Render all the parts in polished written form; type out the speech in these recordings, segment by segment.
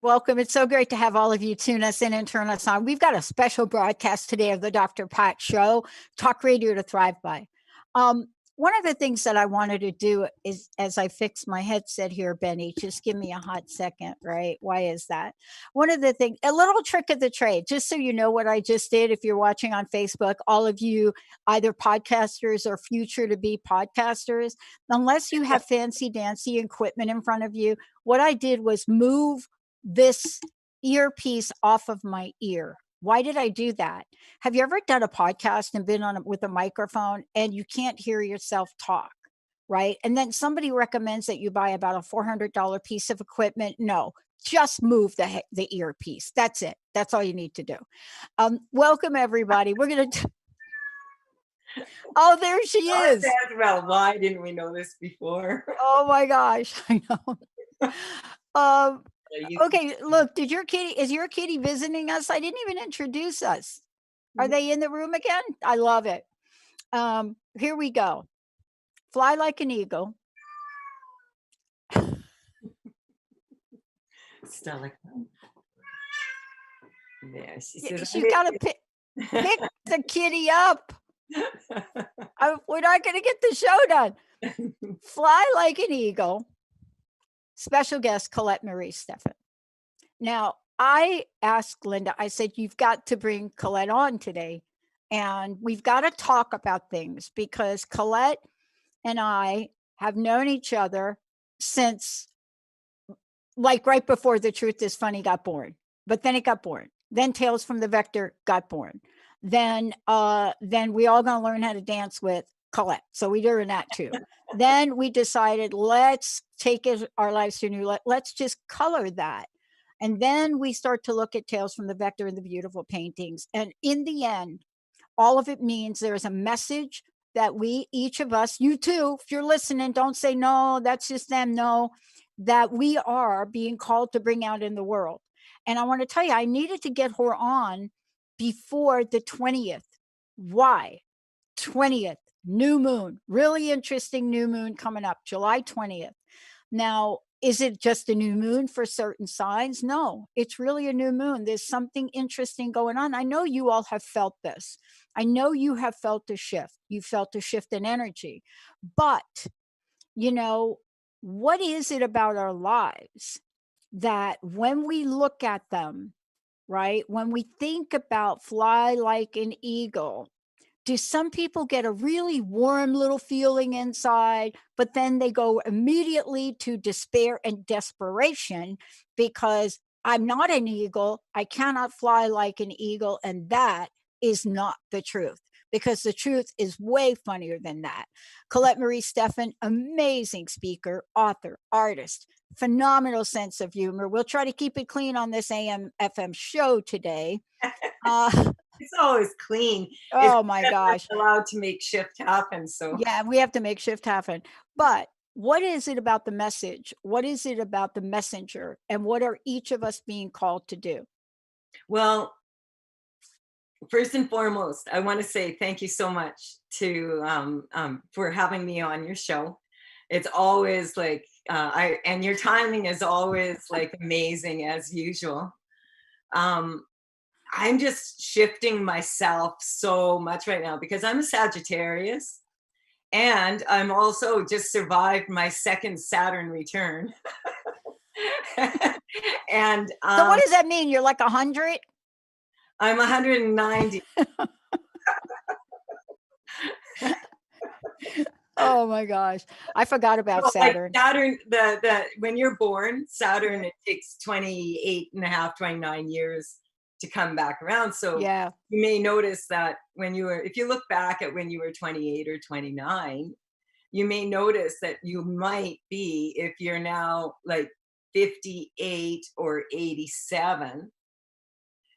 Welcome. It's so great to have all of you tune us in and turn us on. We've got a special broadcast today of the Dr. Pat Show, Talk Radio to Thrive By. One of the things that I wanted to do is, as I fix my headset here, Benny, just give me a hot second, right? Why is that? One of the things, a little trick of the trade, just so you know what I just did. If you're watching on Facebook, all of you, either podcasters or future to be podcasters, unless you have fancy dancy equipment in front of you, what I did was move this earpiece off of my ear. Why did I do that? Have you ever done a podcast and been on with a microphone and you can't hear yourself talk, right? And then somebody recommends that you buy about a $400 piece of equipment. No, just move the earpiece. That's it. That's all you need to do. Welcome, everybody. We're going to... Oh, there she is. Well, why didn't we know this before? Oh, my gosh. I know. Okay, look, is your kitty visiting us? I didn't even introduce us. Are they in the room again? I love it. Here we go. Fly like an eagle. Stella. Yeah, she's got to pick the kitty up. We're not going to get the show done. Fly like an eagle. Special guest, Colette Marie Stefan. Now, I asked Linda, I said, you've got to bring Colette on today. And we've got to talk about things because Colette and I have known each other since, like, right before The Truth is Funny got born. But then it got born. Then Tales from the Vector got born. Then we all going to learn how to dance with Colette. So we doing that too. Then we decided, let's take our lives to a new, let's just color that. And then we start to look at Tales from the Vector and the beautiful paintings. And in the end, all of it means there's a message that we, each of us, you too, if you're listening, don't say, no, that's just them. No, that we are being called to bring out in the world. And I want to tell you, I needed to get her on before the 20th. Why? 20th. New moon, really interesting new moon coming up, July 20th. Now, is it just a new moon for certain signs? No, it's really a new moon. There's something interesting going on. I know you all have felt this. I know you have felt a shift. You felt a shift in energy. But, you know, what is it about our lives that when we look at them, right, when we think about fly like an eagle, do some people get a really warm little feeling inside, but then they go immediately to despair and desperation because I'm not an eagle. I cannot fly like an eagle. And that is not the truth, because the truth is way funnier than that. Colette Marie Stefan, amazing speaker, author, artist, phenomenal sense of humor. We'll try to keep it clean on this AM FM show today. It's always clean. Oh my gosh. Allowed to make shift happen. So yeah, we have to make shift happen. But what is it about the message? What is it about the messenger? And what are each of us being called to do? Well, first and foremost, I want to say thank you so much for having me on your show. It's always like and your timing is always like amazing as usual. I'm just shifting myself so much right now because I'm a Sagittarius and I'm also just survived my second Saturn return. And so what does that mean? You're like 100? I'm 190. Oh my gosh. I forgot about Saturn. Like Saturn, when you're born, Saturn, it takes 29 years to come back around. So yeah, you may notice that if you look back at when you were 28 or 29, you may notice that you might be, if you're now like 58 or 87,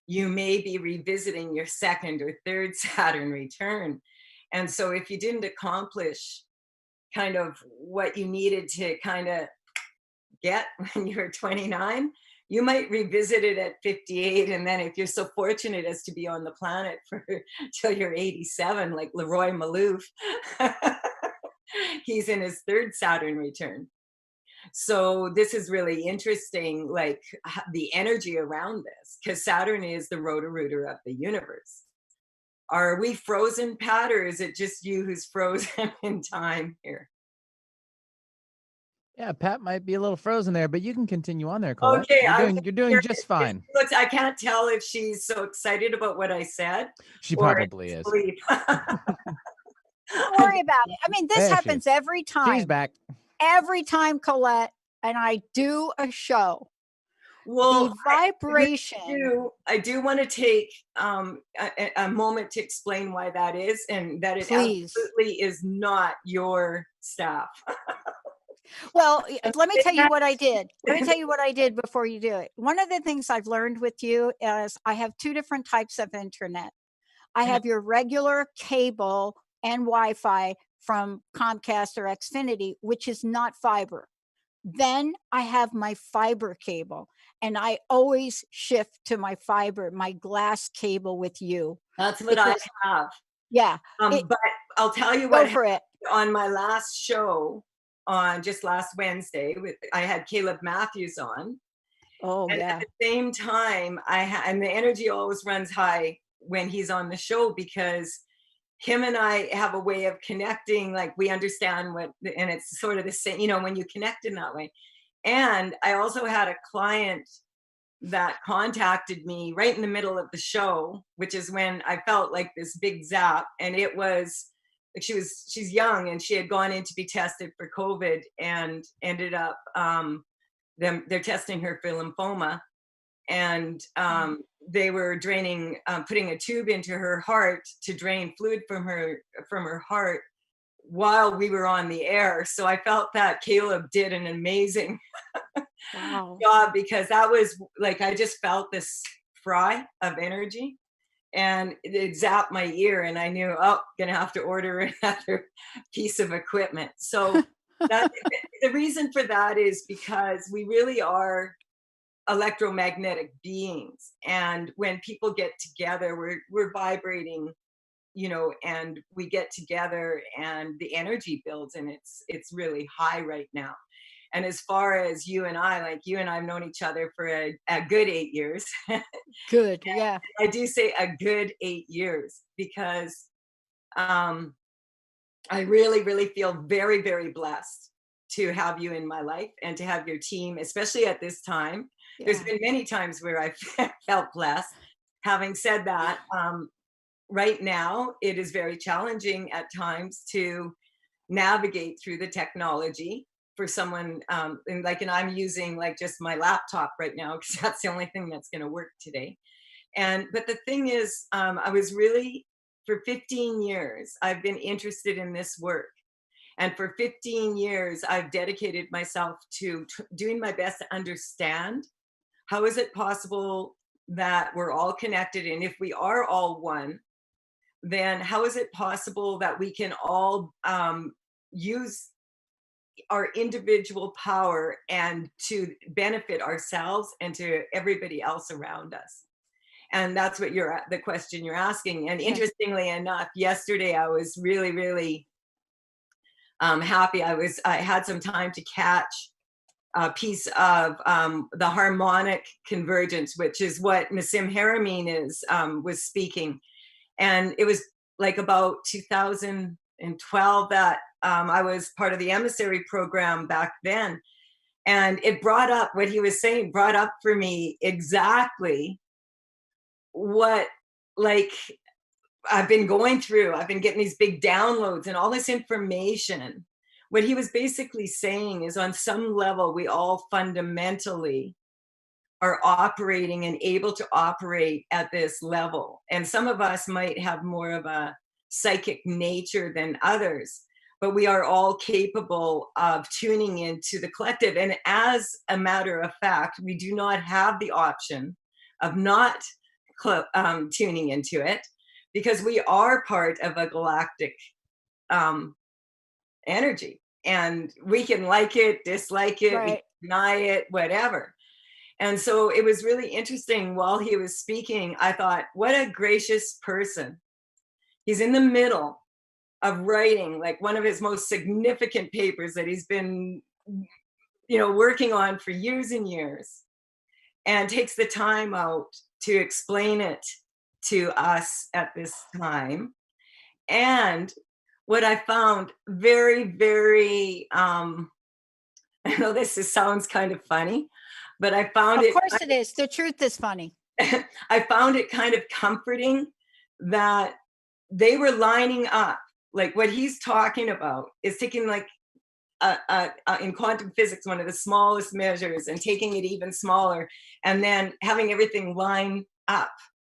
you may be revisiting your second or third Saturn return. And so if you didn't accomplish kind of what you needed to kind of get when you were 29, you might revisit it at 58, and then if you're so fortunate as to be on the planet for till you're 87, like Leroy Malouf, he's in his third Saturn return. So this is really interesting, like the energy around this, because Saturn is the rotor-rooter of the universe. Are we frozen, Pat, or is it just you who's frozen in time here? Yeah, Pat might be a little frozen there, but you can continue on there, Colette. Okay, You're doing just fine. Looks, I can't tell if she's so excited about what I said. She probably is. Sleep. Don't worry about it. I mean, this There she happens is. every time. She's back. Every time, Colette and I do a show. Well, the vibration. I do want to take a moment to explain why that is, and that it Please. absolutely is not your staff. Well, let me tell you what I did. Let me tell you what I did before you do it. One of the things I've learned with you is I have two different types of internet. I have your regular cable and Wi-Fi from Comcast or Xfinity, which is not fiber. Then I have my fiber cable, and I always shift to my fiber, my glass cable with you. That's what I have. Yeah. But I'll tell you Go what for it. On my last show on just last Wednesday, I had Caleb Matthews on. Oh, and yeah. at the same time, and the energy always runs high when he's on the show, because him and I have a way of connecting, like we understand and it's sort of the same, when you connect in that way. And I also had a client that contacted me right in the middle of the show, which is when I felt like this big zap. And it was like she's young, and she had gone in to be tested for COVID, and ended up they're testing her for lymphoma, and they were putting a tube into her heart to drain fluid from her heart while we were on the air. So I felt that Caleb did an amazing job, because that was like, I just felt this fry of energy, and it zapped my ear, and I knew, gonna have to order another piece of equipment. So that the reason for that is because we really are electromagnetic beings, and when people get together, we're vibrating, and we get together, and the energy builds, and it's really high right now. And as far as you and I, like you and I have known each other for a good 8 years. Good, yeah. I do say a good 8 years, because I really, really feel very, very blessed to have you in my life, and to have your team, especially at this time. Yeah. There's been many times where I felt blessed. Having said that, right now it is very challenging at times to navigate through the technology for someone, and I'm using like just my laptop right now, because that's the only thing that's going to work today. But the thing is, I was really, for 15 years, I've been interested in this work. And for 15 years, I've dedicated myself to doing my best to understand, how is it possible that we're all connected? And if we are all one, then how is it possible that we can all use our individual power and to benefit ourselves and to everybody else around us? And that's what the question you're asking. And interestingly enough, yesterday I was really, really happy. I had some time to catch a piece of the harmonic convergence, which is what Nassim Haramein was speaking. And it was like about 2012 that I was part of the emissary program back then. And it brought up what he was saying, brought up for me exactly what, like, I've been going through. I've been getting these big downloads and all this information. What he was basically saying is, on some level, we all fundamentally are operating and able to operate at this level. And some of us might have more of a psychic nature than others, but we are all capable of tuning into the collective. And as a matter of fact, we do not have the option of not tuning into it, because we are part of a galactic energy, and we can like it, dislike it, we deny it, whatever. And so it was really interesting while he was speaking. I thought, what a gracious person. He's in the middle of writing like one of his most significant papers that he's been, working on for years and years, and takes the time out to explain it to us at this time. And what I found very, very, I know sounds kind of funny, but I found Of course it is. The truth is funny. I found it kind of comforting that they were lining up. Like what he's talking about is taking like in quantum physics, one of the smallest measures, and taking it even smaller, and then having everything line up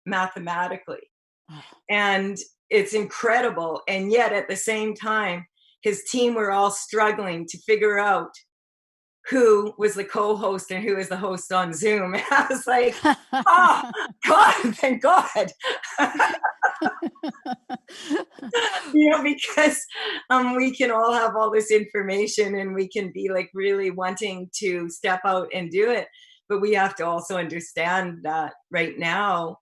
mathematically. And it's incredible. And yet at the same time, his team were all struggling to figure out who was the co-host and who was the host on Zoom. And I was like, oh, God, thank God. Because we can all have all this information and we can be like really wanting to step out and do it. But we have to also understand that right now,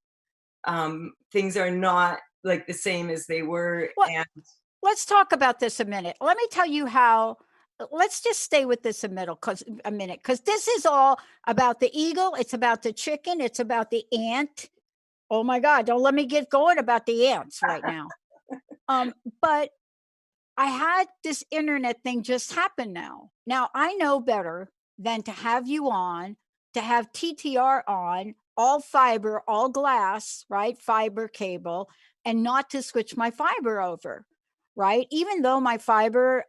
things are not like the same as they were. Well, and let's talk about this a minute. Let me tell you how. Let's just stay with this a minute, because this is all about the eagle. It's about the chicken. It's about the ant. Oh my God! Don't let me get going about the ants right now. But I had this internet thing just happen now. Now I know better than to have you on, to have TTR on, all fiber, all glass, right? Fiber cable, and not to switch my fiber over. Right? Even though my fiber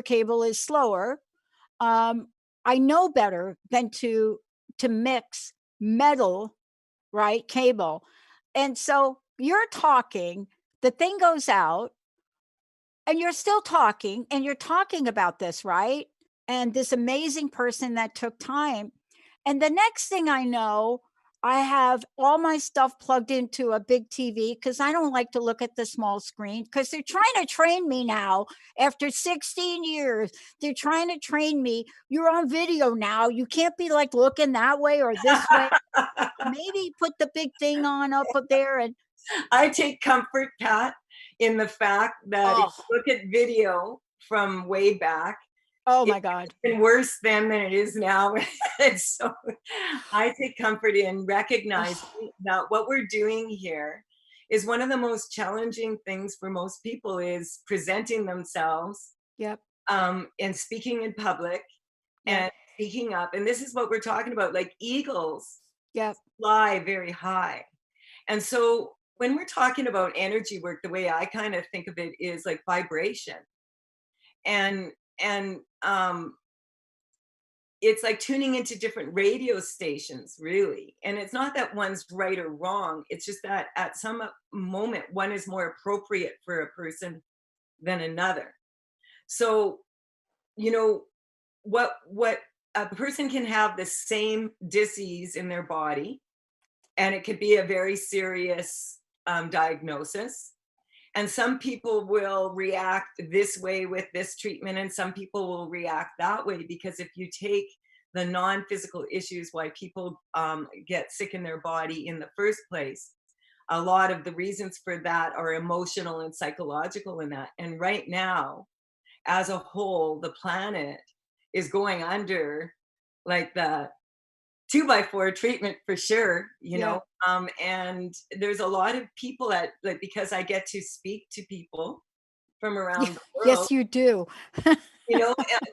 cable is slower, I know better than to mix metal, right? Cable. And so you're talking, the thing goes out, and you're still talking, and you're talking about this, right? And this amazing person that took time. And the next thing I know, I have all my stuff plugged into a big TV because I don't like to look at the small screen, because they're trying to train me now after 16 years. They're trying to train me. You're on video now. You can't be like looking that way or this way. Maybe put the big thing on up there. And I take comfort, Pat, in the fact that if you look at video from way back, oh my God, it's been worse then than it is now. And so I take comfort in recognizing that what we're doing here is one of the most challenging things for most people, is presenting themselves. Yep. And speaking in public. Yep. And speaking up. And this is what we're talking about, like eagles. Yep. Fly very high. And so when we're talking about energy work, the way I kind of think of it is like vibration. And it's like tuning into different radio stations, really. And it's not that one's right or wrong. It's just that at some moment, one is more appropriate for a person than another. So, what a person can have the same disease in their body, and it could be a very serious diagnosis. And some people will react this way with this treatment, and some people will react that way, because if you take the non-physical issues why people get sick in their body in the first place, a lot of the reasons for that are emotional and psychological in that. And right now, as a whole, the planet is going under like the 2x4 treatment for sure, and there's a lot of people because I get to speak to people from around the world. Yes, you do.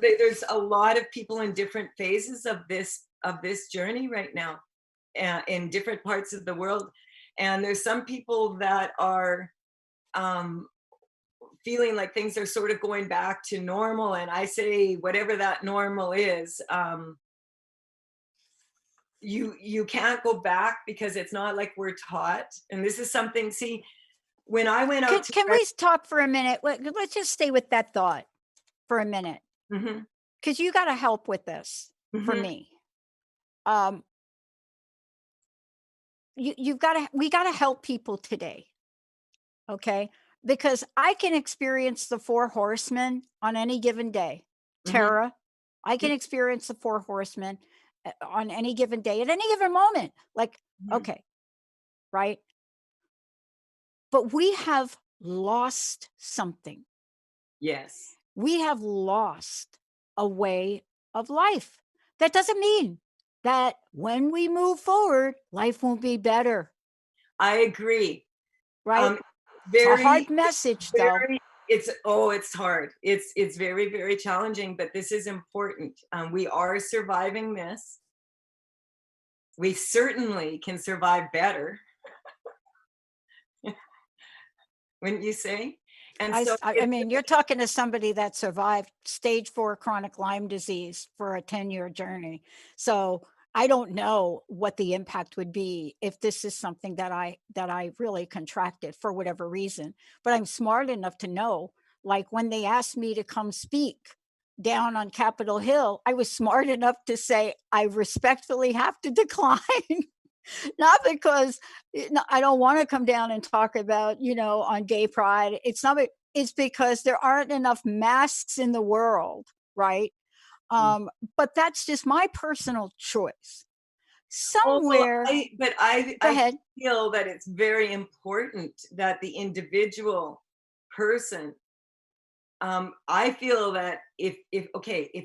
There's a lot of people in different phases of this journey right now, in different parts of the world. And there's some people that are feeling like things are sort of going back to normal. And I say, whatever that normal is, you can't go back, because it's not like we're taught. And this is something, see, when I went out can we talk for a minute? Let's just stay with that thought for a minute, because you got to help with this for me. We got to help people today. Okay. Because I can experience the 4 horsemen on any given day: terror, I can experience the 4 horsemen on any given day, at any given moment. Like, okay, right? But we have lost something. Yes. We have lost a way of life. That doesn't mean that when we move forward, life won't be better, I agree. right? It's a Very hard message, though. it's hard. It's very, very challenging, but this is important. We are surviving this. We certainly can survive better. Wouldn't you say? And so I mean, you're talking to somebody that survived stage 4 chronic Lyme disease for a 10-year journey. So I don't know what the impact would be if this is something that I really contracted for whatever reason. But I'm smart enough to know, like when they asked me to come speak down on Capitol Hill, I was smart enough to say, I respectfully have to decline. Not because I don't want to come down and talk about, on gay pride. It's because there aren't enough masks in the world, right? But that's just my personal choice. Somewhere. I feel that it's very important that the individual person, I feel that if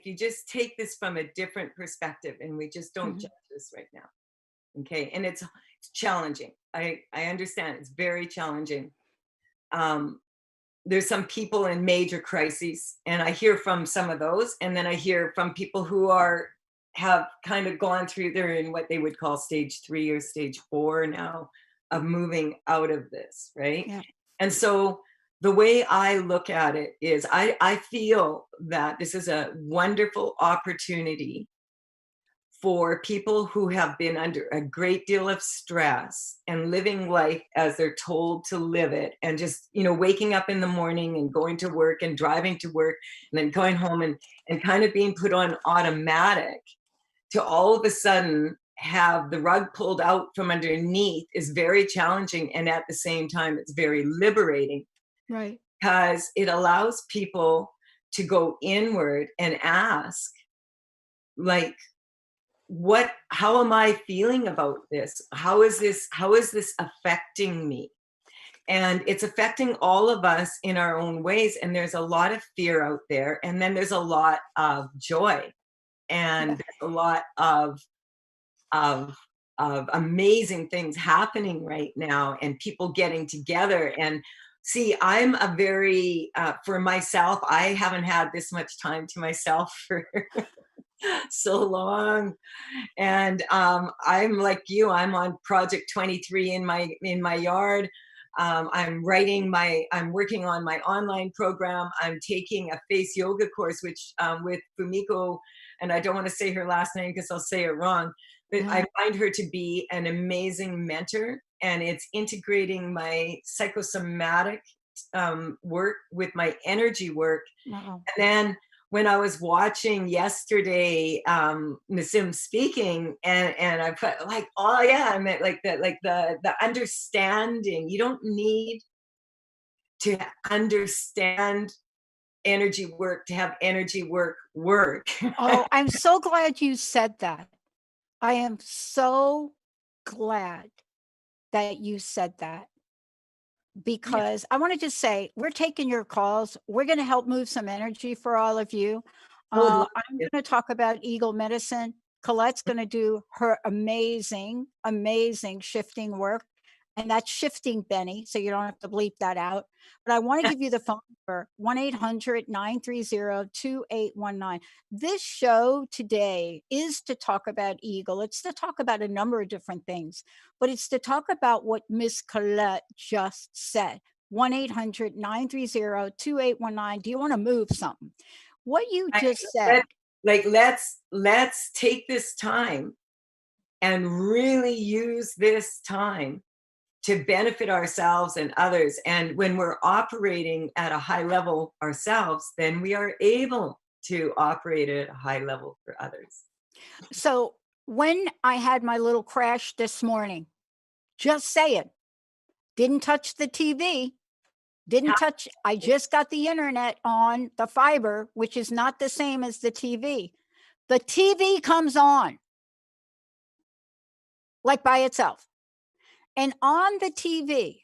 you just take this from a different perspective and we just don't judge this right now. Okay. And it's challenging. I understand it's very challenging. There's some people in major crises, and I hear from some of those, and then I hear from people who have kind of gone through, they're in what they would call stage 3 or stage 4 now of moving out of this, right? Yeah. And so the way I look at it is I feel that this is a wonderful opportunity for people who have been under a great deal of stress and living life as they're told to live it, and just, waking up in the morning and going to work and driving to work and then going home and kind of being put on automatic, to all of a sudden have the rug pulled out from underneath is very challenging. And at the same time, it's very liberating. Right. Because it allows people to go inward and ask, like, how am I feeling about this? How is this affecting me? And it's affecting all of us in our own ways. And there's a lot of fear out there. And then there's a lot of joy, and there's a lot of amazing things happening right now, and people getting together. And see, I'm a very, for myself, I haven't had this much time to myself for so long. And I'm like you, I'm on project 23 in my yard. I'm working on my online program. I'm taking a face yoga course, which with Fumiko, and I don't want to say her last name because I'll say it wrong, but I find her to be an amazing mentor, and it's integrating my psychosomatic work with my energy work. Wow. And then when I was watching yesterday, Nassim speaking, and I put like, oh yeah, I meant like the understanding. You don't need to understand energy work to have energy work. Oh, I'm so glad you said that. I am so glad that you said that, because I want to just say, we're taking your calls. We're going to help move some energy for all of you. I'm going to talk about Eagle Medicine. Colette's going to do her amazing, amazing shifting work. And that's shifting Benny, so you don't have to bleep that out. But I want to give you the phone number, 1-800-930-2819. This show today is to talk about Eagle. It's to talk about a number of different things, but it's to talk about what Miss Colette just said. 1-800-930-2819. Do you want to move something? What you just said. Let's take this time and really use this time to benefit ourselves and others. And when we're operating at a high level ourselves, then we are able to operate at a high level for others. So when I had my little crash this morning, just saying, didn't touch the TV, I just got the internet on the fiber, which is not the same as the TV. the TV comes on like by itself. And on the TV,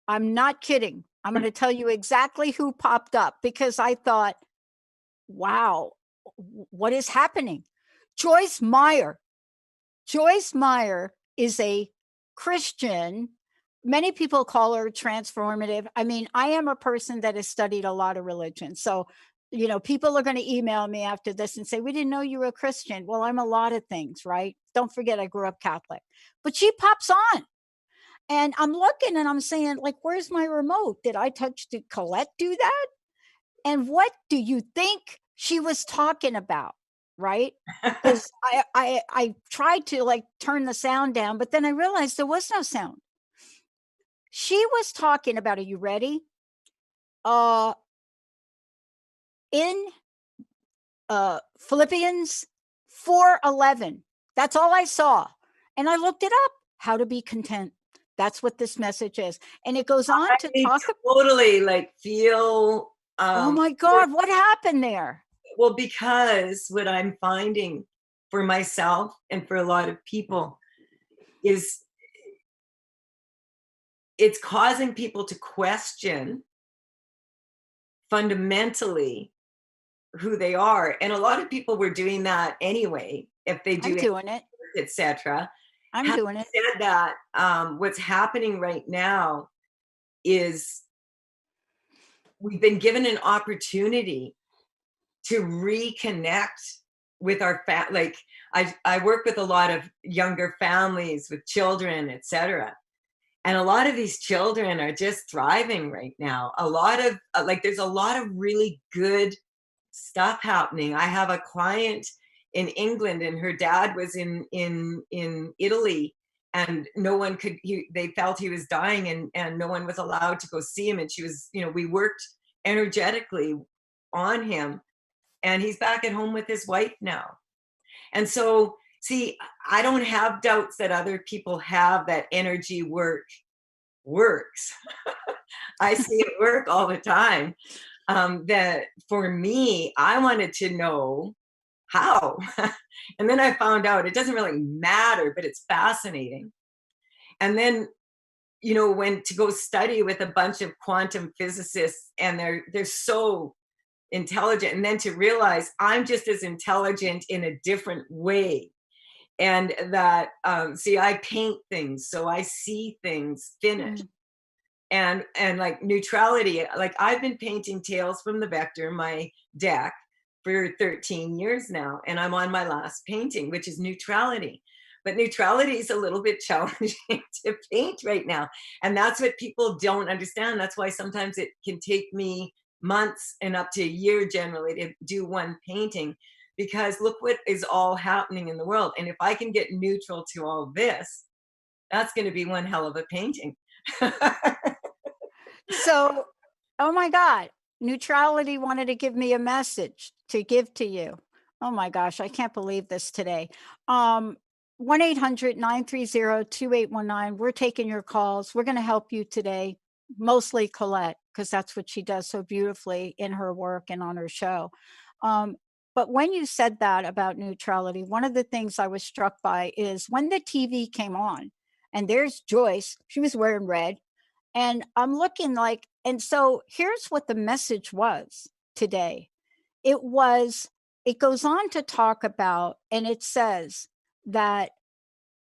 I'm not kidding. I'm going to tell you exactly who popped up because I thought, wow, what is happening? Joyce Meyer. Joyce Meyer is a Christian. Many people call her transformative. I mean, I am a person that has studied a lot of religion. So, you know, people are going to email me after this and say, we didn't know you were a Christian. Well, I'm a lot of things, right? Don't forget, I grew up Catholic. But she pops on. And I'm looking and I'm saying, like, where's my remote? Did Colette do that? And what do you think she was talking about? Right? Because I tried to like turn the sound down, but then I realized there was no sound. She was talking about, are you ready? In Philippians 4:11. That's all I saw. And I looked it up, how to be content. That's what this message is. And it goes on to talk totally like feel oh my God, what happened there? Well, because what I'm finding for myself and for a lot of people is it's causing people to question fundamentally who they are. And a lot of people were doing that anyway, if they do I'm doing it, etc. I'm doing it. Said that what's happening right now is we've been given an opportunity to reconnect with our like I work with a lot of younger families with children, etc. And a lot of these children are just thriving right now. A lot of like there's a lot of really good stuff happening. I have a client in England and her dad was in Italy and no one could they felt he was dying and no one was allowed to go see him, and she was, you know, we worked energetically on him and he's back at home with his wife now. And so see, I don't have doubts that other people have that energy works. I see it work all the time. That for me, I wanted to know how. And then I found out it doesn't really matter, but it's fascinating. And then, you know, when to go study with a bunch of quantum physicists and they're so intelligent, and then to realize I'm just as intelligent in a different way. And that, see, I paint things, so I see things finished. And like neutrality, like I've been painting Tales from the Vector, my deck, for 13 years now, and I'm on my last painting, which is neutrality. But neutrality is a little bit challenging to paint right now, and that's what people don't understand. That's why sometimes it can take me months and up to a year generally to do one painting, because look what is all happening in the world. And if I can get neutral to all this, that's going to be one hell of a painting. So, oh my God, neutrality wanted to give me a message to give to you. Oh my gosh, I can't believe this today. 1-800-930-2819. We're taking your calls. We're going to help you today, mostly Colette, because that's what she does so beautifully in her work and on her show. But when you said that about neutrality, one of the things I was struck by is when the TV came on, and there's Joyce, she was wearing red, and I'm looking like, and so here's what the message was today. It goes on to talk about, and it says that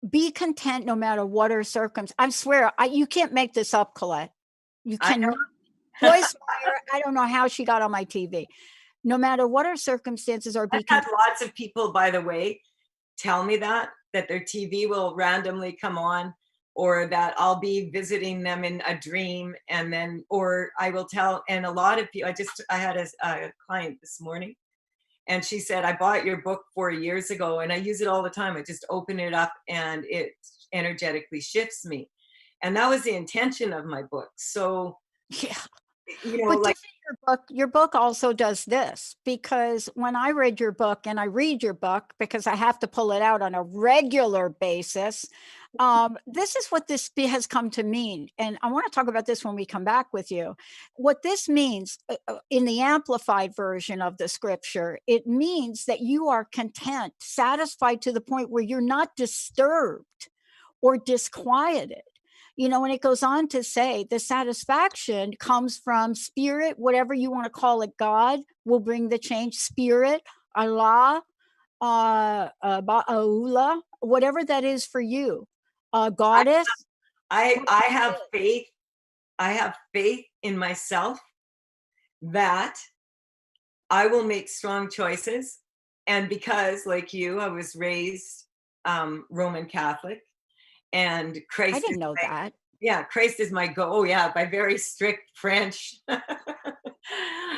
be content no matter what our circumstances. I swear, you can't make this up, Colette. You cannot. Joyce Meyer, I don't know how she got on my TV. No matter what our circumstances are, I've had lots of people, by the way, tell me that their TV will randomly come on, or that I'll be visiting them in a dream, and then, or I will tell, and a lot of people, I had a client this morning, and she said, I bought your book 4 years ago, and I use it all the time. I just open it up and it energetically shifts me. And that was the intention of my book. So, yeah. You know, but your book also does this, because when I read your book, and I read your book because I have to pull it out on a regular basis, This is what this has come to mean. And I want to talk about this when we come back with you. What this means in the amplified version of the scripture, it means that you are content, satisfied to the point where you're not disturbed or disquieted. You know, and it goes on to say the satisfaction comes from spirit, whatever you want to call it. God will bring the change. Spirit, Allah, Ba'ula, whatever that is for you. Goddess. I have faith. I have faith in myself that I will make strong choices. And because, like you, I was raised Roman Catholic, and Christ. I didn't know that. Yeah, Christ is my go. Oh yeah, by very strict French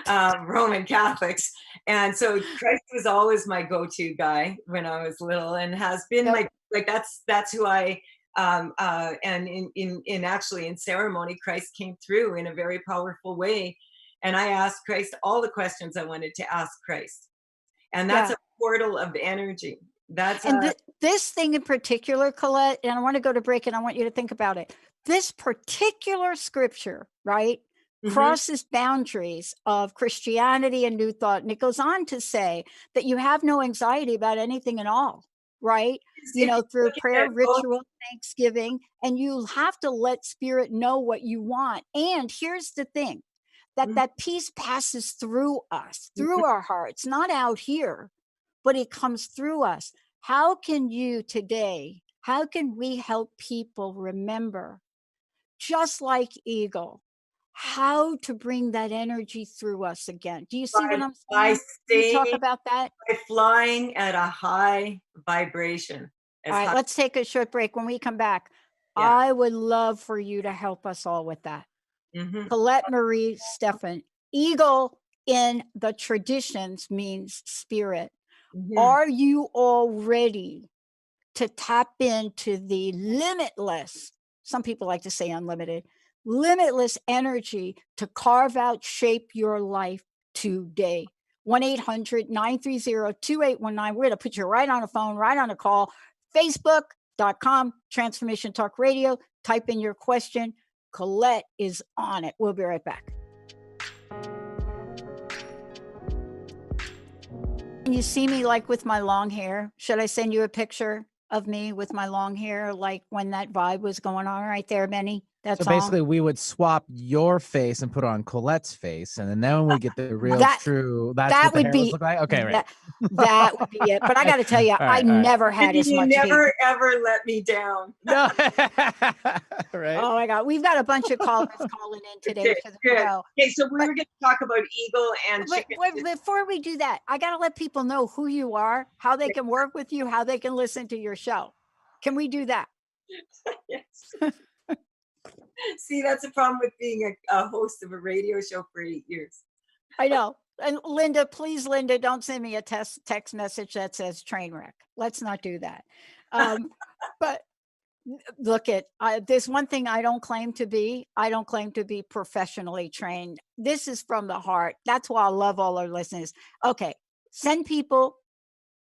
Roman Catholics, and so Christ was always my go-to guy when I was little, and has been my, like, that's who I. And in actually in ceremony, Christ came through in a very powerful way, and I asked Christ all the questions I wanted to ask Christ, and that's a portal of energy. That's and this thing in particular, Colette, and I want to go to break, and I want you to think about it. This particular scripture, right, crosses boundaries of Christianity and New Thought, and it goes on to say that you have no anxiety about anything at all, right? You know, through prayer, ritual, thanksgiving, and you have to let spirit know what you want. And here's the thing, that peace passes through us, through our hearts, not out here, but it comes through us. How can you today, how can we help people remember, just like Eagle, how to bring that energy through us again? Do you see what I'm saying? Can you talk about that? By flying at a high vibration. All right, let's take a short break. When we come back, I would love for you to help us all with that. Colette Marie Stefan, Eagle in the traditions means spirit. Are you all ready to tap into the limitless, some people like to say unlimited, limitless energy to carve out, shape your life today? 1-800-930-2819. We're going to put you right on a phone, right on a call. Facebook.com, Transformation Talk Radio. Type in your question. Colette is on it. We'll be right back. You see me like with my long hair. Should I send you a picture of me with my long hair, like when that vibe was going on right there, Benny? That's so basically we would swap your face and put on Colette's face, and then we get the real true. That's what the hair would look like. Okay, right. That would be it. But I got to tell you, I never had as much. You never ever let me down. No. Right. Oh my God, we've got a bunch of callers calling in today for the show. Okay, so we were going to talk about Eagle and chicken. Before we do that, I got to let people know who you are, how they can work with you, how they can listen to your show. Can we do that? Yes. See, that's a problem with being a host of a radio show for 8 years. I know. And Linda, please, Linda, don't send me a text message that says train wreck. Let's not do that. But look, there's one thing I don't claim to be. I don't claim to be professionally trained. This is from the heart. That's why I love all our listeners. Okay. Send people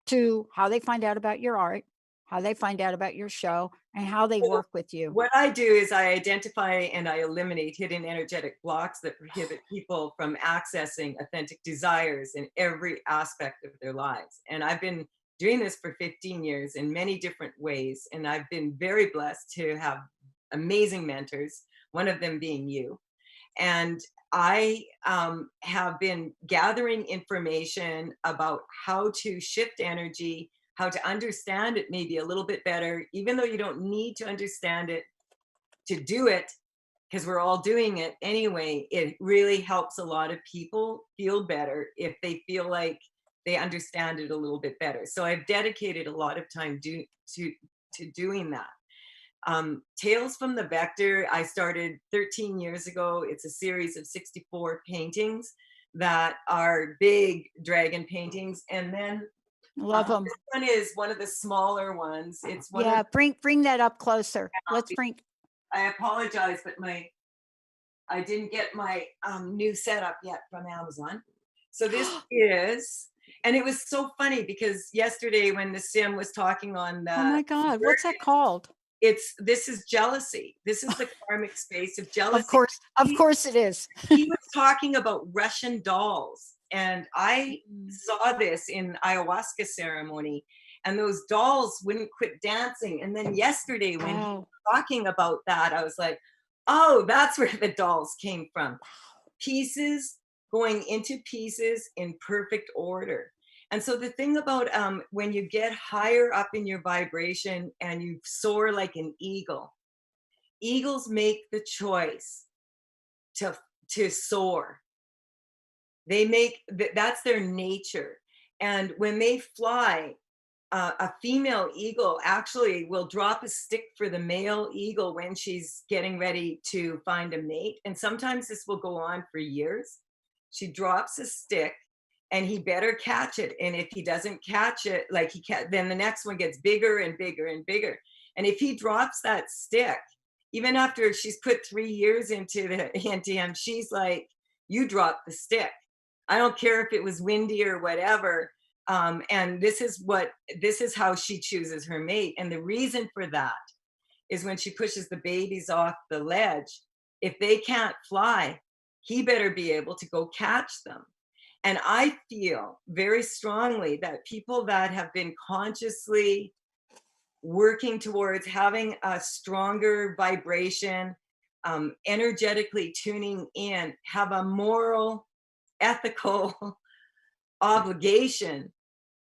to how they find out about your art, how they find out about your show, and how they work with you. What I do is I identify and I eliminate hidden energetic blocks that prohibit people from accessing authentic desires in every aspect of their lives. And I've been doing this for 15 years in many different ways. And I've been very blessed to have amazing mentors, one of them being you. And I have been gathering information about how to shift energy, how to understand it maybe a little bit better, even though you don't need to understand it to do it, because we're all doing it anyway. It really helps a lot of people feel better if they feel like they understand it a little bit better. So I've dedicated a lot of time to doing that. Tales from the Vector, I started 13 years ago. It's a series of 64 paintings that are big dragon paintings. And then love them. This one is one of the smaller ones. It's one. Yeah, bring that up closer. Let's bring. I apologize, but I didn't get my new setup yet from Amazon. So this is, and it was so funny because yesterday when the Sim was talking on the. Oh my God, what's that called? this is jealousy. This is the karmic space of jealousy. Of course it is. He was talking about Russian dolls, and I saw this in ayahuasca ceremony, and those dolls wouldn't quit dancing. And then yesterday when he was talking about that, I was like, oh, that's where the dolls came from. Pieces going into pieces in perfect order. And so the thing about when you get higher up in your vibration and you soar like an eagle, eagles make the choice to soar. They make that's their nature. And when they fly, a female eagle actually will drop a stick for the male eagle when she's getting ready to find a mate. And sometimes this will go on for years. She drops a stick and he better catch it. And if he doesn't catch it, like then the next one gets bigger and bigger and bigger. And if he drops that stick, even after she's put 3 years into him, she's like, you dropped the stick. I don't care if it was windy or whatever. And this is how she chooses her mate. And the reason for that is when she pushes the babies off the ledge, if they can't fly, he better be able to go catch them. And I feel very strongly that people that have been consciously working towards having a stronger vibration, energetically tuning in, have a moral, ethical obligation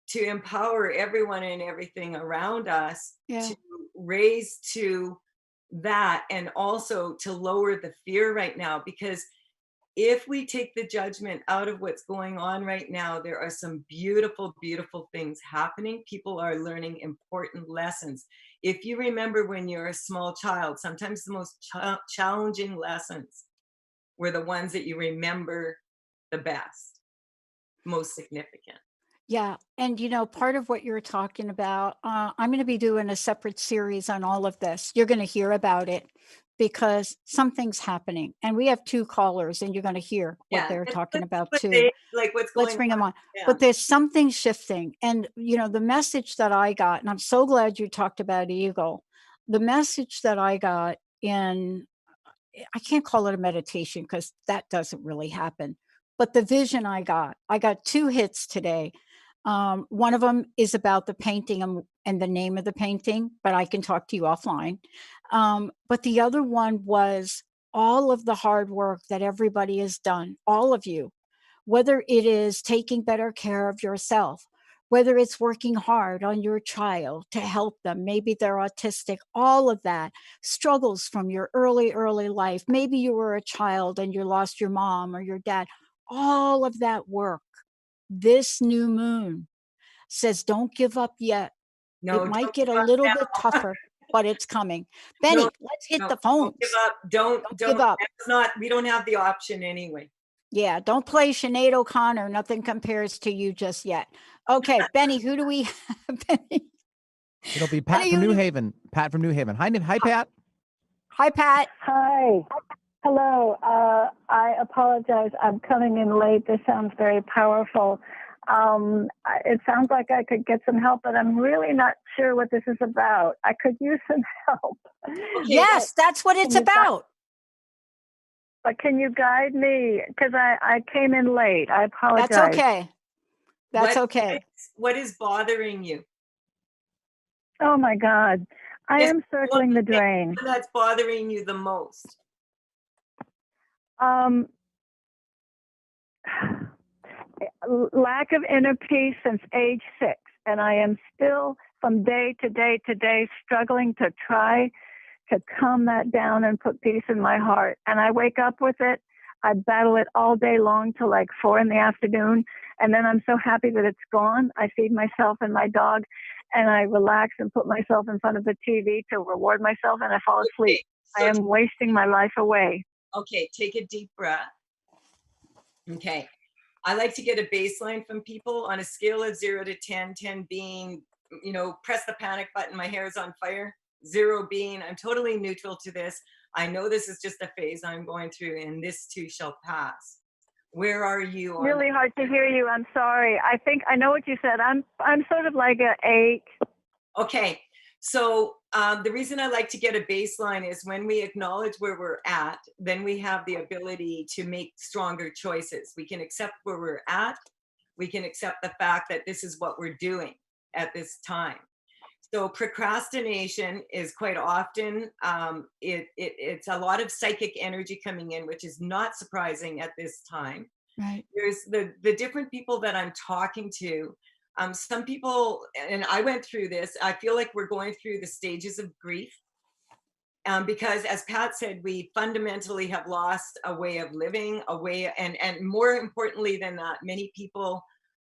to empower everyone and everything around us to raise to that, and also to lower the fear right now. Because if we take the judgment out of what's going on right now, there are some beautiful, beautiful things happening. People are learning important lessons. If you remember when you're a small child, sometimes the most challenging lessons were the ones that you remember the best, most significant. Yeah. And, part of what you're talking about, I'm going to be doing a separate series on all of this. You're going to hear about it because something's happening. And we have 2 callers and you're going to hear what they're talking about too. Let's bring them on. Yeah. But there's something shifting. And, the message that I got, and I'm so glad you talked about eagle, the message that I got I can't call it a meditation because that doesn't really happen. But the vision I got 2 hits today. One of them is about the painting and the name of the painting, but I can talk to you offline. But the other one was all of the hard work that everybody has done, all of you, whether it is taking better care of yourself, whether it's working hard on your child to help them, maybe they're autistic, all of that, struggles from your early life. Maybe you were a child and you lost your mom or your dad, all of that work. This new moon says, don't give up yet. No, it might get a little bit tougher, but it's coming. Benny, let's hit the phones. Don't give up. Don't give up. We don't have the option anyway. Yeah, don't play Sinead O'Connor. Nothing compares to you just yet. Okay, Benny, who do we have? Benny? It'll be Pat from New Haven. Pat from New Haven. Hi, Pat. Hi, Pat. Hi. Hello. I apologize. I'm coming in late. This sounds very powerful. It sounds like I could get some help, but I'm really not sure what this is about. I could use some help. Yes, that's what it's about. But can you guide me? Because I came in late. I apologize. That's okay. That's okay. What is bothering you? Oh, my God. I am circling the drain. That's bothering you the most? Lack of inner peace since age 6. And I am still, from day to day to day, struggling to try to calm that down and put peace in my heart. And I wake up with it. I battle it all day long till like 4 p.m. And then I'm so happy that it's gone. I feed myself and my dog, and I relax and put myself in front of the TV to reward myself, and I fall asleep. So I am wasting my life away. Okay, take a deep breath. Okay. I like to get a baseline from people on a scale of 0 to 10, 10 being, press the panic button, my hair is on fire. 0 being, I'm totally neutral to this. I know this is just a phase I'm going through, and this too shall pass. Where are you? Really hard to hear you. I'm sorry. I think I know what you said. I'm sort of like an 8. Okay. So The reason I like to get a baseline is when we acknowledge where we're at, then we have the ability to make stronger choices. We can accept where we're at. We can accept the fact that this is what we're doing at this time. So procrastination is quite often, it's a lot of psychic energy coming in, which is not surprising at this time. Right. There's the different people that I'm talking to. Some people, and I went through this, I feel like we're going through the stages of grief. Because as Pat said, we fundamentally have lost a way of living, and more importantly than that, many people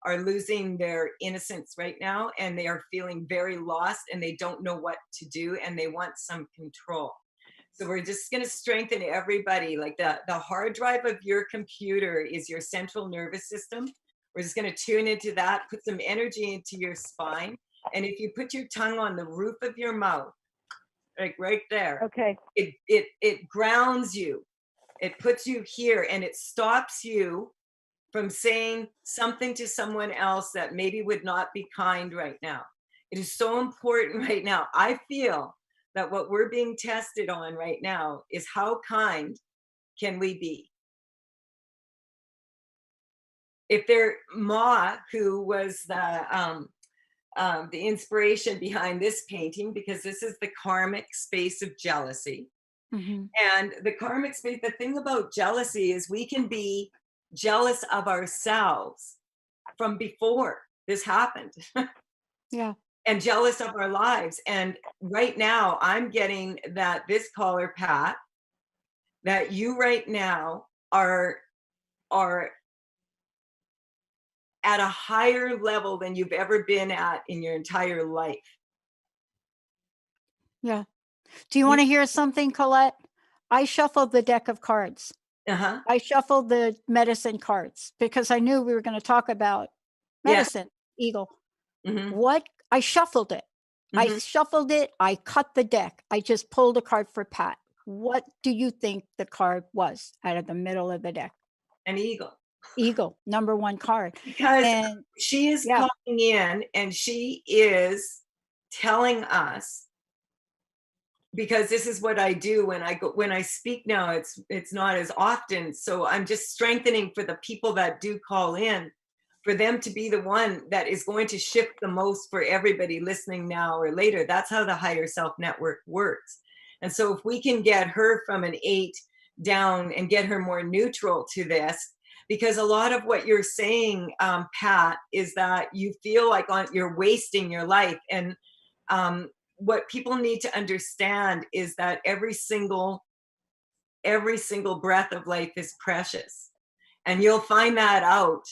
are losing their innocence right now, and they are feeling very lost, and they don't know what to do, and they want some control. So we're just going to strengthen everybody. Like the hard drive of your computer is your central nervous system. We're just going to tune into that, put some energy into your spine. And if you put your tongue on the roof of your mouth, like right there, Okay. It grounds you. It puts you here, and it stops you from saying something to someone else that maybe would not be kind right now. It is so important right now. I feel that what we're being tested on right now is how kind can we be? If there, Ma, who was the inspiration behind this painting, because this is the karmic space of jealousy. Mm-hmm. And the karmic space, the thing about jealousy is we can be jealous of ourselves from before this happened. Yeah. And jealous of our lives. And right now I'm getting that this caller, Pat, that you right now are at a higher level than you've ever been at in your entire life. Yeah. Do you want to hear something, Colette? I shuffled the deck of cards. Uh-huh. I shuffled the medicine cards because I knew we were going to talk about medicine, Eagle. Mm-hmm. What? I shuffled it. Mm-hmm. I shuffled it. I cut the deck. I just pulled a card for Pat. What do you think the card was out of the middle of the deck? An eagle. Eagle, number one card. Because And she is coming in and she is telling us, because this is what I do when I speak now, it's not as often. So I'm just strengthening for the people that do call in, for them to be the one that is going to shift the most for everybody listening now or later. That's how the higher self network works. And so if we can get her from an 8 down and get her more neutral to this, because a lot of what you're saying, Pat, is that you feel like you're wasting your life. And what people need to understand is that every single breath of life is precious. And you'll find that out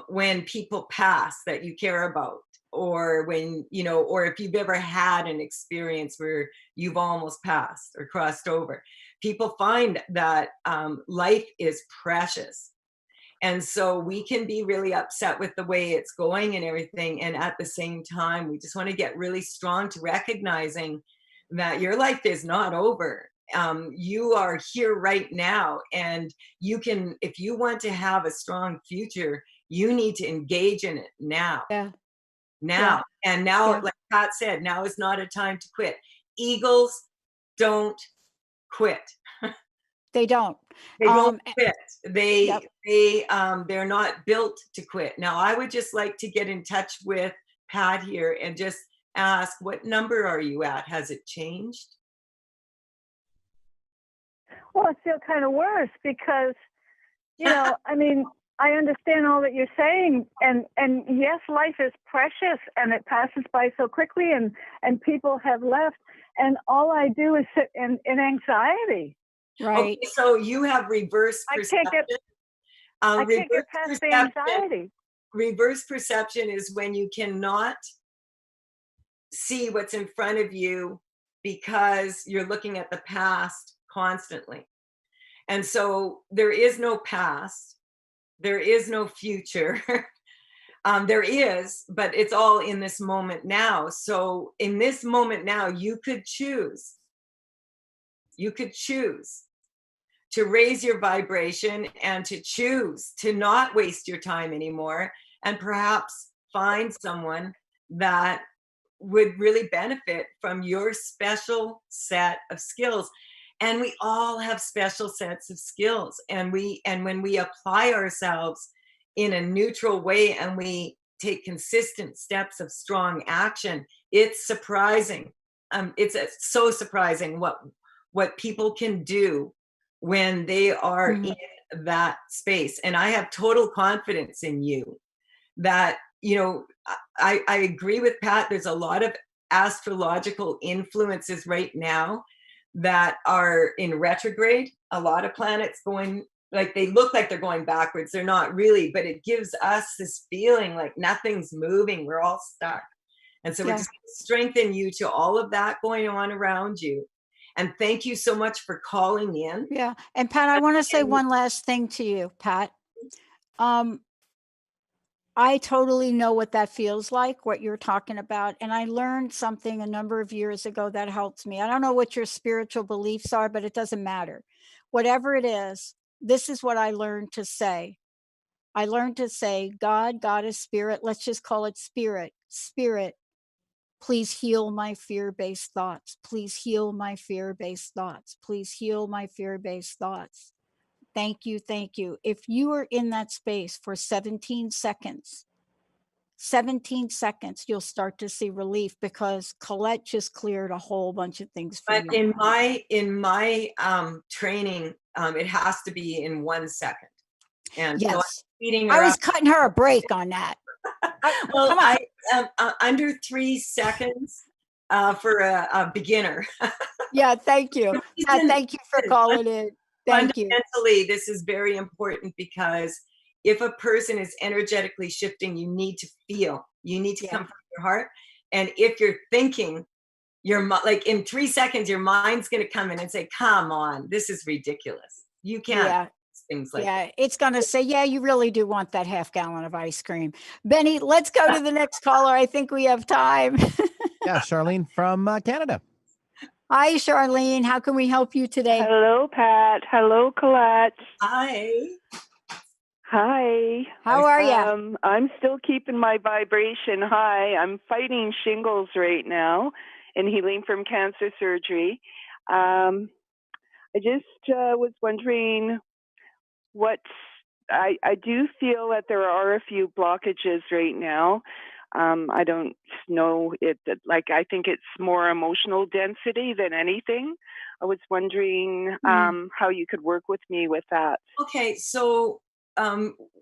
when people pass that you care about, or when, or if you've ever had an experience where you've almost passed or crossed over. People find that life is precious. And so we can be really upset with the way it's going and everything. And at the same time, we just want to get really strong to recognizing that your life is not over. You are here right now. And you can, if you want to have a strong future, you need to engage in it now. Yeah. Now. Yeah. And now, like Pat said, now is not a time to quit. Eagles don't quit. They don't. They don't quit. They're not built to quit. Now, I would just like to get in touch with Pat here and just ask, what number are you at? Has it changed? Well, I feel kind of worse because, I mean, I understand all that you're saying, and yes, life is precious and it passes by so quickly, and people have left, and all I do is sit in anxiety. Right. Okay, so you have reverse perception. I can't get past the anxiety. Reverse perception is when you cannot see what's in front of you because you're looking at the past constantly. And so there is no past. There is no future. There is, but it's all in this moment now. So in this moment now, you could choose. You could choose to raise your vibration and to choose to not waste your time anymore, and perhaps find someone that would really benefit from your special set of skills. And we all have special sets of skills, and when we apply ourselves in a neutral way and we take consistent steps of strong action, it's surprising. It's so surprising what people can do when they are in that space. And I have total confidence in you that, you know, I agree with Pat. There's a lot of astrological influences right now that are in retrograde. A lot of planets going, like, they look like they're going backwards. They're not really, but it gives us this feeling like nothing's moving. We're all stuck. And so we're just strengthen you to all of that going on around you. And thank you so much for calling in. Yeah. And Pat, I want to say one last thing to you, Pat. I totally know what that feels like, what you're talking about. And I learned something a number of years ago that helps me. I don't know what your spiritual beliefs are, but it doesn't matter. Whatever it is, this is what I learned to say. I learned to say, God, Goddess, Spirit, let's just call it Spirit. Spirit, please heal my fear-based thoughts. Please heal my fear-based thoughts. Please heal my fear-based thoughts. Thank you. Thank you. If you are in that space for 17 seconds, you'll start to see relief, because Colette just cleared a whole bunch of things for But you. in my training, it has to be in 1 second. And yes, so I was cutting her a break on that. Well, I under 3 seconds for a beginner. Yeah, thank you. Thank you for calling in. Thank you. Fundamentally, this is very important, because if a person is energetically shifting, you need to feel. You need to come from your heart. And if you're thinking, like in 3 seconds, your mind's going to come in and say, "Come on, this is ridiculous. You can't." Yeah. Things like that. It's going to say, yeah, you really do want that half gallon of ice cream. Benny, let's go to the next caller. I think we have time. Yeah, Charlene from Canada. Hi, Charlene. How can we help you today? Hello, Pat. Hello, Colette. Hi. Hi. How are you? I'm still keeping my vibration high. I'm fighting shingles right now and healing from cancer surgery. I just was wondering I do feel that there are a few blockages right now. I don't know I think it's more emotional density than anything. I was wondering how you could work with me with that. Okay, so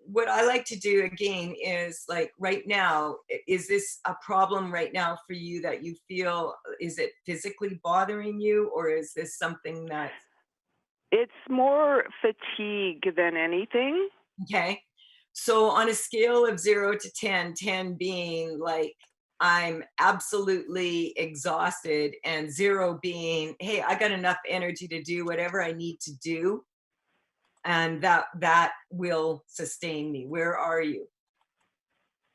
what I like to do again is, like, right now, is this a problem right now for you that you feel, is it physically bothering you, or is this something that? It's more fatigue than anything. Okay. So on a scale of 0 to 10, 10 being like, I'm absolutely exhausted, and 0 being, hey, I got enough energy to do whatever I need to do, and that will sustain me. Where are you?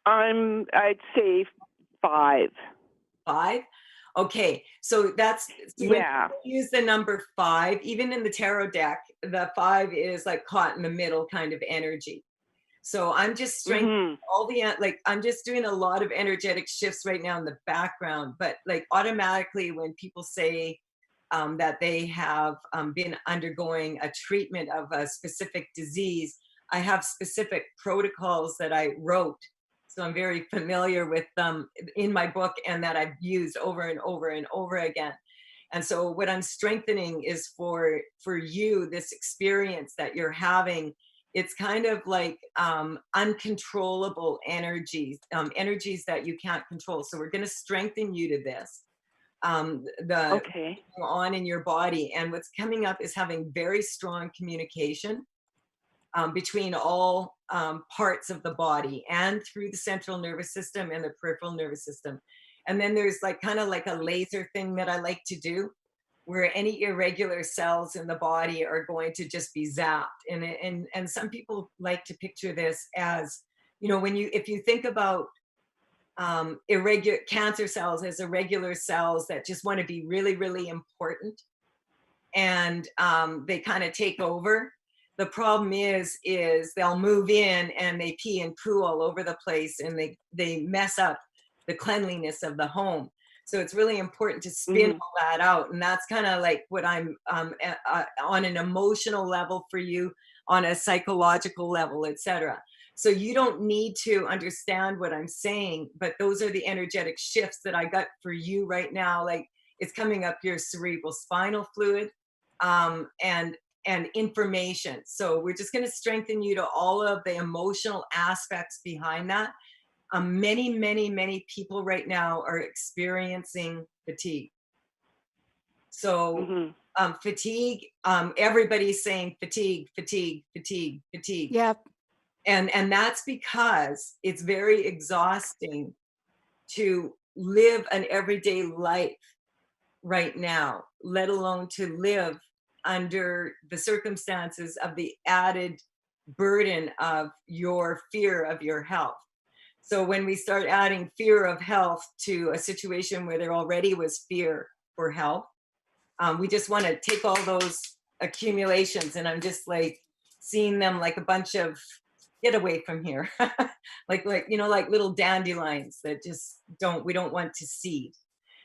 I'd say 5. 5? Okay, so that's, when you use the number 5, even in the tarot deck, the 5 is like caught in the middle kind of energy. So I'm just strengthening all the, like, I'm just doing a lot of energetic shifts right now in the background. But like, automatically when people say that they have been undergoing a treatment of a specific disease, I have specific protocols that I wrote. So I'm very familiar with them in my book, and that I've used over and over and over again. And so what I'm strengthening is for you, this experience that you're having. It's kind of like uncontrollable energies, energies that you can't control. So we're going to strengthen you to this. On in your body. And what's coming up is having very strong communication between all parts of the body, and through the central nervous system and the peripheral nervous system. And then there's like kind of like a laser thing that I like to do, where any irregular cells in the body are going to just be zapped. And some people like to picture this as, you know, if you think about irregular cancer cells as irregular cells that just want to be really, really important, and they kind of take over. The problem is they'll move in and they pee and poo all over the place, and they mess up the cleanliness of the home. So it's really important to spin all that out. And that's kind of like what I'm on an emotional level for you, on a psychological level, etc. So you don't need to understand what I'm saying, but those are the energetic shifts that I got for you right now. Like, it's coming up your cerebral spinal fluid, and information. So we're just going to strengthen you to all of the emotional aspects behind that. Many people right now are experiencing fatigue. So fatigue, everybody's saying fatigue. Yep. And that's because it's very exhausting to live an everyday life right now, let alone to live under the circumstances of the added burden of your fear of your health. So when we start adding fear of health to a situation where there already was fear for health, we just want to take all those accumulations, and I'm just like seeing them like a bunch of, get away from here, like little dandelions that just we don't want to seed.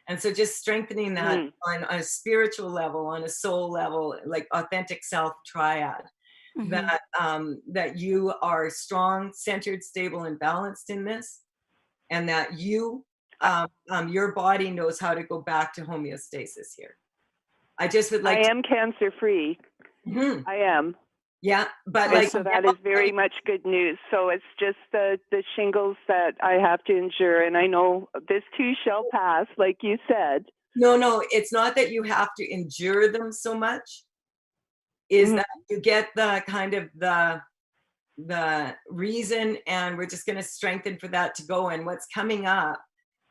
And so just strengthening that on a spiritual level, on a soul level, like authentic self triad, that you are strong, centered, stable, and balanced in this, and that you, your body knows how to go back to homeostasis here. I just would like. I am cancer free. I am. Yeah, but and so that is very much good news. So it's just the shingles that I have to endure, and I know this too shall pass, like you said. No, it's not that you have to endure them so much. Is that you get the kind of the reason, and we're just going to strengthen for that to go. And what's coming up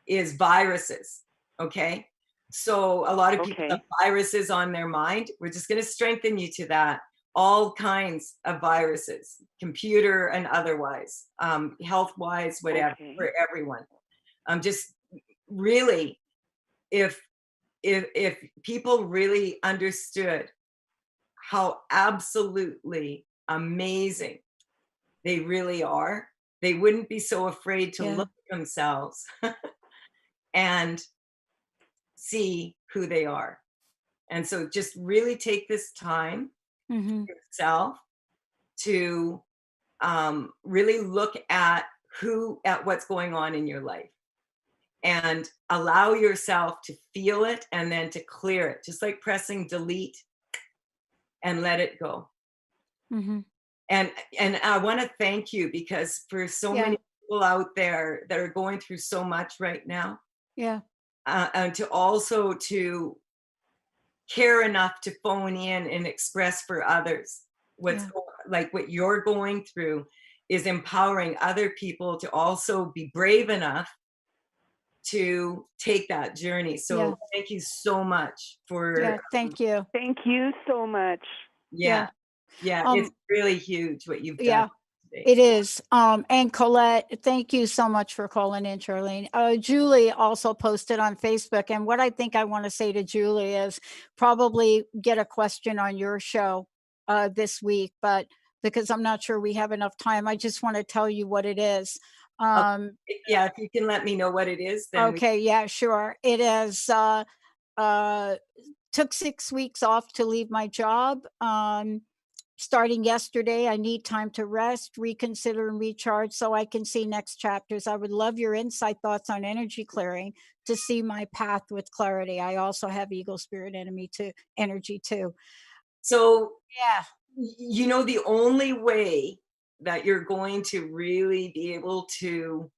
is viruses. Okay, so a lot of people have viruses on their mind. We're just going to strengthen you to that. All kinds of viruses, computer and otherwise, health-wise, whatever, for everyone. Just really, if people really understood how absolutely amazing they really are, they wouldn't be so afraid to look at themselves and see who they are. And so just really take this time yourself to really look at what's going on in your life, and allow yourself to feel it and then to clear it, just like pressing delete, and let it go. And I want to thank you, because for so many people out there that are going through so much right now, and to also to care enough to phone in and express for others like what you're going through, is empowering other people to also be brave enough to take that journey. So thank you so much for thank you so much. It's really huge what you've done today. It is. And Colette, thank you so much for calling in, Charlene. Julie also posted on Facebook, and what I think I want to say to Julie is probably get a question on your show this week, but because I'm not sure we have enough time, I just want to tell you what it is. If you can let me know what it is, then sure. It is took 6 weeks off to leave my job. Starting yesterday, I need time to rest, reconsider, and recharge so I can see next chapters. I would love your insight, thoughts on energy clearing to see my path with clarity. I also have Eagle Spirit energy too. So the only way that you're going to really be able to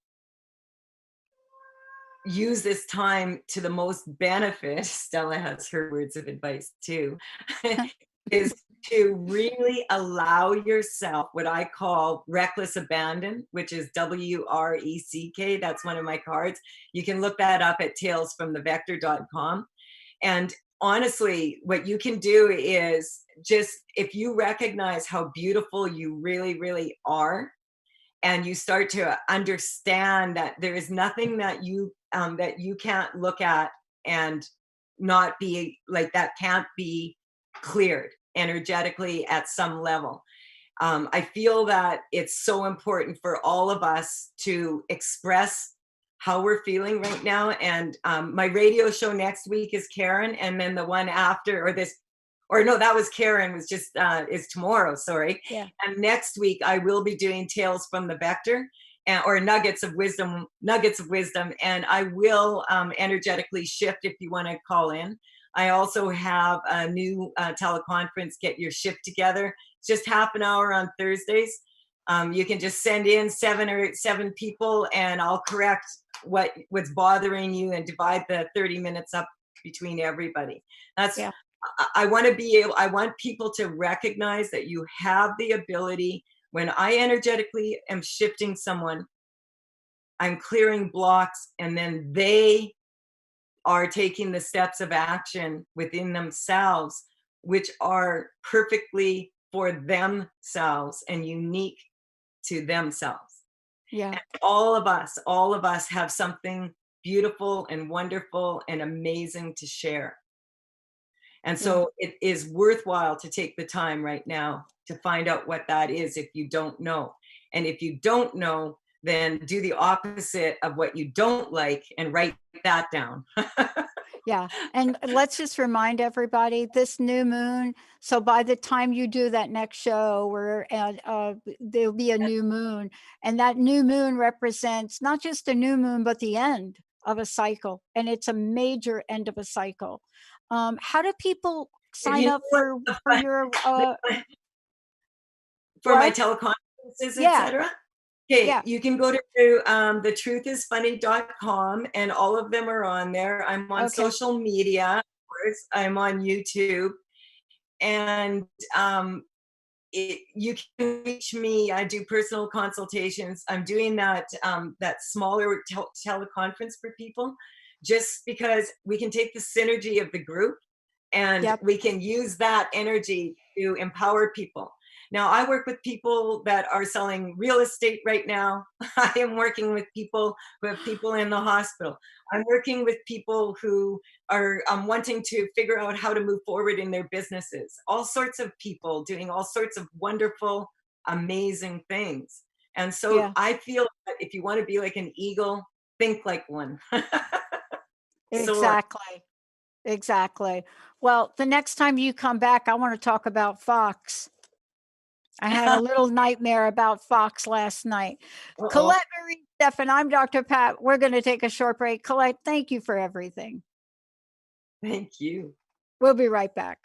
use this time to the most benefit, Stella has her words of advice too, is to really allow yourself what I call reckless abandon, which is WRECK. That's one of my cards. You can look that up at talesfromthevector.com. And honestly, what you can do is just, if you recognize how beautiful you really, really are, and you start to understand that there is nothing that you can't look at and not be like, that can't be cleared energetically at some level. I feel that it's so important for all of us to express how we're feeling right now. And my radio show next week is Karen, and then the one after, that was Karen, was just is tomorrow, sorry. Yeah. And next week I will be doing Tales from the Vector, or nuggets of wisdom, and I will energetically shift if you want to call in. I also have a new teleconference, Get Your Shift Together. It's just half an hour on Thursdays. You can just send in 7 people, and I'll correct what's bothering you and divide the 30 minutes up between everybody. That's, yeah. I want people to recognize that you have the ability. When I energetically am shifting someone, I'm clearing blocks, and then they are taking the steps of action within themselves, which are perfectly for themselves and unique to themselves. Yeah. And all of us have something beautiful and wonderful and amazing to share. And so it is worthwhile to take the time right now to find out what that is if you don't know. And if you don't know, then do the opposite of what you don't like and write that down. Yeah. And let's just remind everybody, this new moon. So by the time you do that next show, there'll be a new moon. And that new moon represents not just a new moon, but the end of a cycle. And it's a major end of a cycle. How do people sign up for your my teleconferences, etc.? Okay, yeah. You can go to thetruthisfunny.com, and all of them are on there. I'm on social media, of course. I'm on YouTube, and you can reach me. I do personal consultations. I'm doing that smaller teleconference for people, just because we can take the synergy of the group, and we can use that energy to empower people. Now, I work with people that are selling real estate right now. I am working with people who have people in the hospital. I'm working with people who are wanting to figure out how to move forward in their businesses. All sorts of people doing all sorts of wonderful, amazing things. And so I feel that if you want to be like an eagle, think like one. Exactly. Exactly. Well, the next time you come back, I want to talk about Fox. I had a little nightmare about Fox last night. Colette, Marie, Stefan, I'm Dr. Pat. We're going to take a short break. Colette, thank you for everything. Thank you. We'll be right back.